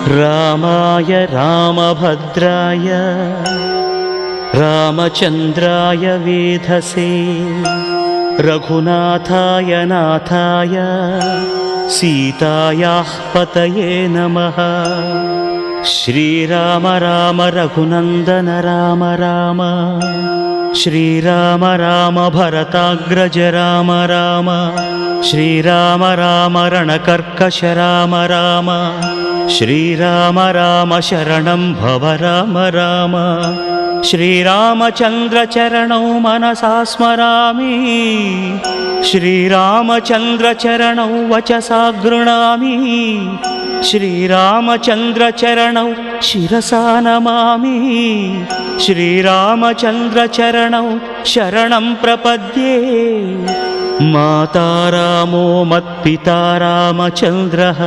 रामाय रामभद्राय रामचन्द्राय वेधसे रघुनाथाय नाथाय सीतायाः पतये नमः। श्रीराम राम रघुनन्दन राम राम श्रीराम राम भरताग्रज राम राम श्रीराम राम रणकर्कश राम राम श्रीराम राम शरणं भव राम राम। श्रीरामचन्द्र चरणौ मनसा स्मरामि श्रीरामचन्द्र चरणौ वचसा गृह्णामि श्रीरामचन्द्र चरणौ शिरसा नमामि श्रीरामचन्द्र चरणौ शरणं प्रपद्ये। माता रामो मत्पिता रामचन्द्रः